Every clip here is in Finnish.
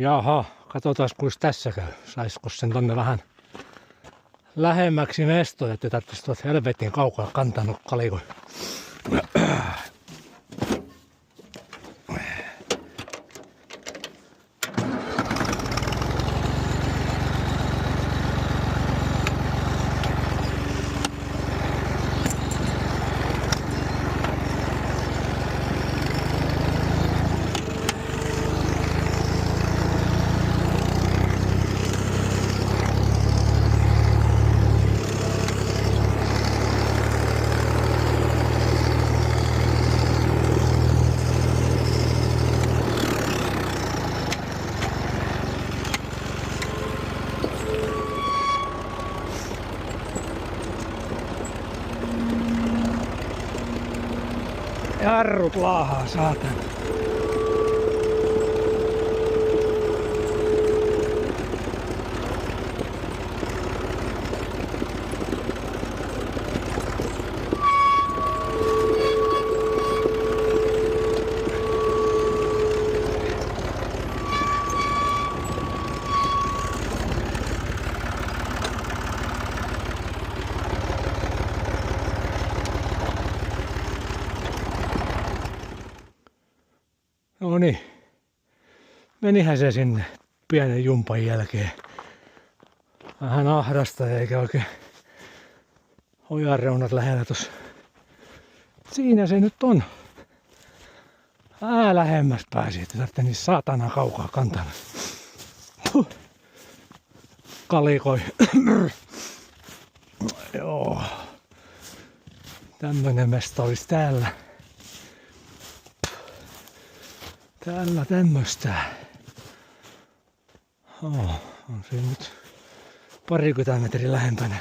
Jaha, katsotaan kuinka tässä käy. Saisko sen tonne vähän lähemmäksi mestoja, että tarvitsisi tuot helvetin kaukaa kantanut kalikoin. Jarrut laahaa, saatan. No niin, menihän se sinne pienen jumpan jälkeen. Vähän ahdasta eikä oikein ojan reunat lähellä tossa. Siinä se nyt on. Lähemmäs pääsi, että tarvitsee niin saatana kaukaa kantaa. Kalikoi. Joo. Tämmönen mesta olisi täällä. Täällä tämmöstä. On siinä nyt parikymmentä metriä lähempänä.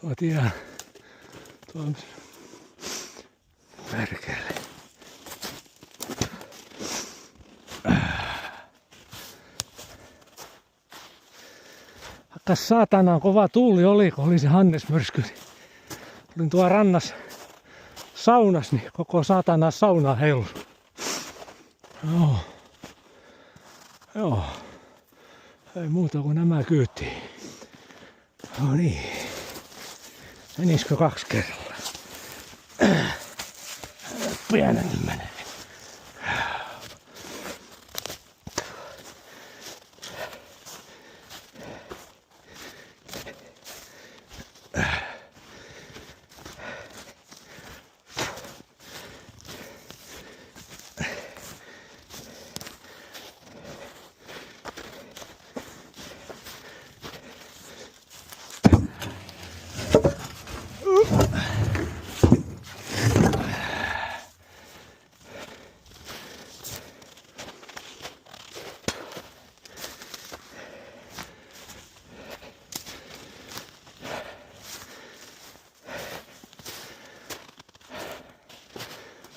Tuo tie. Tuo perkele. Tässä saatana kova tuuli oli, kun oli se Hannes-myrsky. Olin tuolla rannas saunas, niin koko saatana sauna heilus. Joo. Ei muuta kuin nämä kyytiin. No niin. Menisikö 2 kerralla? Pienenkin menee.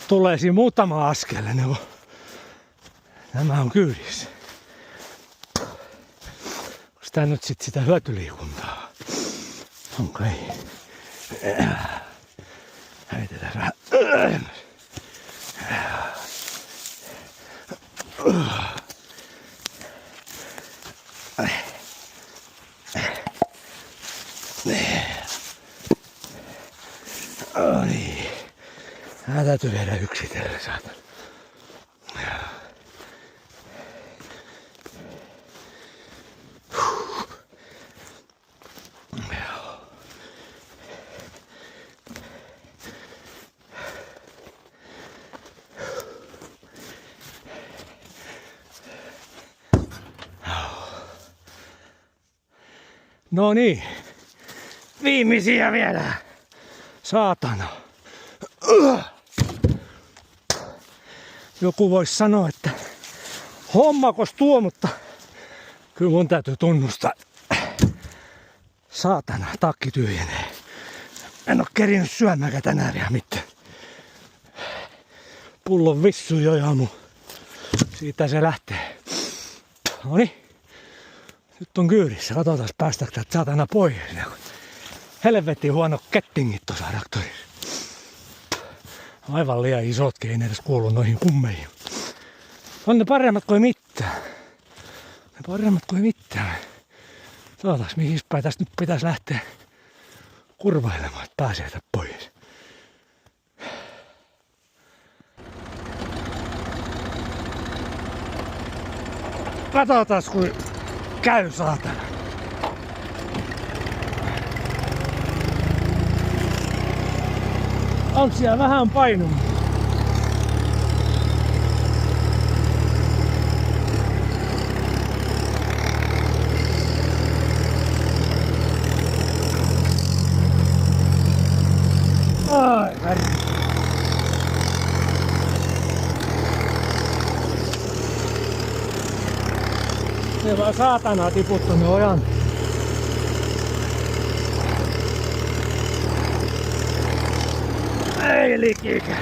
Tulee siinä muutama askel, niin nämä on kyydissä. Onko tää nyt sit sitä hyötyliikuntaa? Onko ei? Heitetään vähän. Oh niin. Nää täytyy viedä yksitellen, saatan. No niin. Viimeisiä vielä. Saatana. Joku voisi sanoa, että hommakos tuo, mutta kyllä mun täytyy tunnustaa. Saatana, takki tyhjenee. En oo kerinyt syömäänkään tänään vielä mitään. Pullon vissu jo aamu. Siitä se lähtee. Noniin. Nyt on kyydissä. Katsotaan päästäänkö täältä saatana pois. Helvetin huono kettingit tuossa traktorissa. Aivan liian isotkin, ei ne edes kuulu noihin kummeihin. On ne paremmat kuin mitään. Paremmat kuin mitään. Saatais mihin päin tästä nyt pitäisi lähteä kurvailemaan, että pääsee tästä pois. Katsotaas kun käy saatana. Onks siellä vähän painunut? Ai väri. Se vaan saatana tiputtanut ojan. Ei likikä.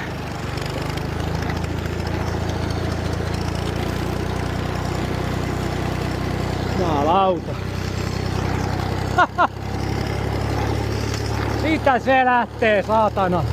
Jumalauta. Siitä se lähtee, saatana.